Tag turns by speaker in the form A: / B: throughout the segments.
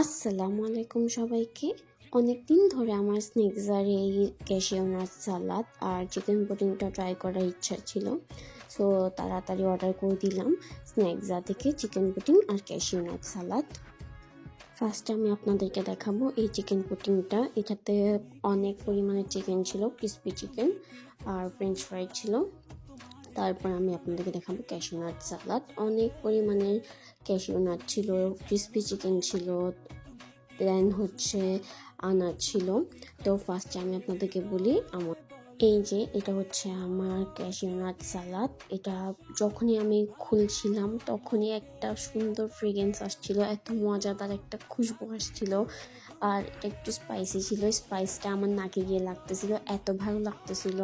A: আসসালামু আলাইকুম সবাইকে। অনেক দিন ধরে আমার স্ন্যাকজার এই ক্যাশিউ নাট সালাদ আর চিকেন পুডিংটা ট্রাই করার ইচ্ছা ছিল। সো তাড়াতাড়ি অর্ডার করে দিলাম স্ন্যাকজা থেকে চিকেন পুডিং আর ক্যাশিউ নাট সালাদ। ফার্স্টে আমি আপনাদেরকে দেখাবো এই চিকেন পুডিংটা। এটাতে অনেক পরিমাণে চিকেন ছিল, ক্রিসপি চিকেন আর ফ্রেঞ্চ ফ্রাই ছিল। তারপর আমি আপনাদেরকে দেখাবো ক্যাশিউ নাট সালাদ। অনেক পরিমাণে ক্যাশিউ নাট ছিল, ক্রিসপি চিকেন ছিল, দেন হচ্ছে আনাজ ছিল। তো ফার্স্টে আমি আপনাদেরকে বলি এই যে এটা হচ্ছে আমার ক্যাশিউ নাট সালাদ। এটা যখনই আমি খুলছিলাম তখনই একটা সুন্দর ফ্রেগ্রেন্স আসছিল, এত মজাদার একটা খুশবু আসছিল। আর এটা একটু স্পাইসি ছিল, স্পাইসটা আমার নাকে গিয়ে লাগতেছিল, এত ভালো লাগতেছিল।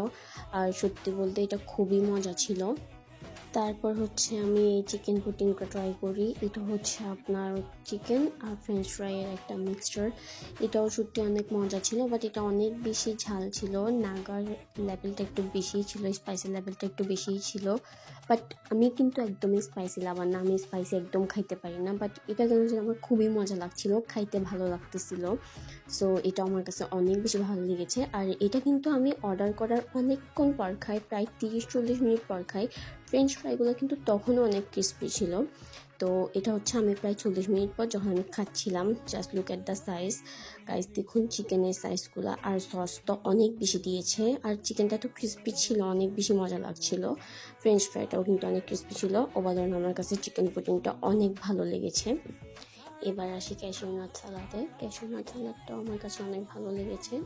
A: আর সত্যি বলতে এটা খুবই মজা ছিল। তারপর হচ্ছে আমি এই চিকেন পুডিংটা ট্রাই করি। এটা হচ্ছে আপনার চিকেন আর ফ্রেঞ্চ ফ্রাইয়ের একটা মিক্সচার। এটাও সত্যি অনেক মজা ছিল, বাট এটা অনেক বেশি ঝাল ছিল। নাগার লেভেলটা একটু বেশিই ছিল, স্পাইসি লেভেলটা একটু বেশিই ছিল। বাট আমি কিন্তু একদমই স্পাইসি লাভার না, আমি স্পাইসি একদম খাইতে পারি না। বাট এটা কেন যেন আমার খুবই মজা লাগছিল, খাইতে ভালো লাগতেছিল। সো এটা আমার কাছে অনেক বেশি ভালো লেগেছে। আর এটা কিন্তু আমি অর্ডার করার অনেকক্ষণ পর খাই, প্রায় 30-40 মিনিট পর খাই। ফ্রেঞ্চ ফ্রাইগুলো কিন্তু তখনও অনেক ক্রিসপি ছিল। তো এটা হচ্ছে আমি প্রায় 40 মিনিট পর যখন আমি খাচ্ছিলাম। Just look at the size guys, দেখুন চিকেনের সাইজগুলো। আর সস তো অনেক বেশি দিয়েছে, আর চিকেনটা তো ক্রিসপি ছিল, অনেক বেশি মজা লাগছিল। ফ্রেঞ্চ ফ্রাইটাও কিন্তু অনেক ক্রিসপি ছিল। ওভারঅল আমার কাছে চিকেন পুডিংটা অনেক ভালো লেগেছে। এবার আসি ক্যাশিউ নাট সালাদে। ক্যাশিউ নাট সালাদটাও আমার কাছে অনেক ভালো লেগেছে।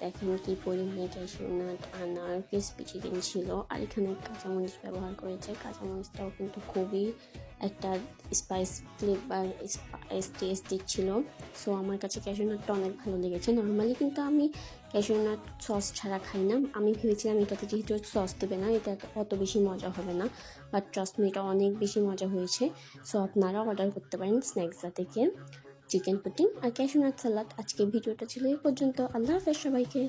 A: দেখেন কি পরিমাণে ক্যাশিউ নাট, আনার, ক্রিসপি চিকেন ছিল। আর এখানে কাঁচামরিচ ব্যবহার করেছে। কাঁচামরিচটাও কিন্তু খুবই একটা স্পাইস ফ্লেভার, স্পাইস টেস্ট দিচ্ছিল। সো আমার কাছে ক্যাশিউ নাটটা অনেক ভালো লেগেছে। নর্মালি কিন্তু আমি ক্যাশিউ নাট সস ছাড়া খাই না। আমি ভেবেছিলাম এটাতে যেহেতু সস দেবে না, এটা অত বেশি মজা হবে না, বাট ট্রাস্ট মি, এটা অনেক বেশি মজা হয়েছে। সো আপনারা অর্ডার করতে পারেন স্ন্যাকসা থেকে চিকেন পুডিং আর ক্যাশিউ নাট সালাদ। আজকে ভিডিওটা ছিল এই পর্যন্ত। আল্লাহ হাফেজ সবাইকে।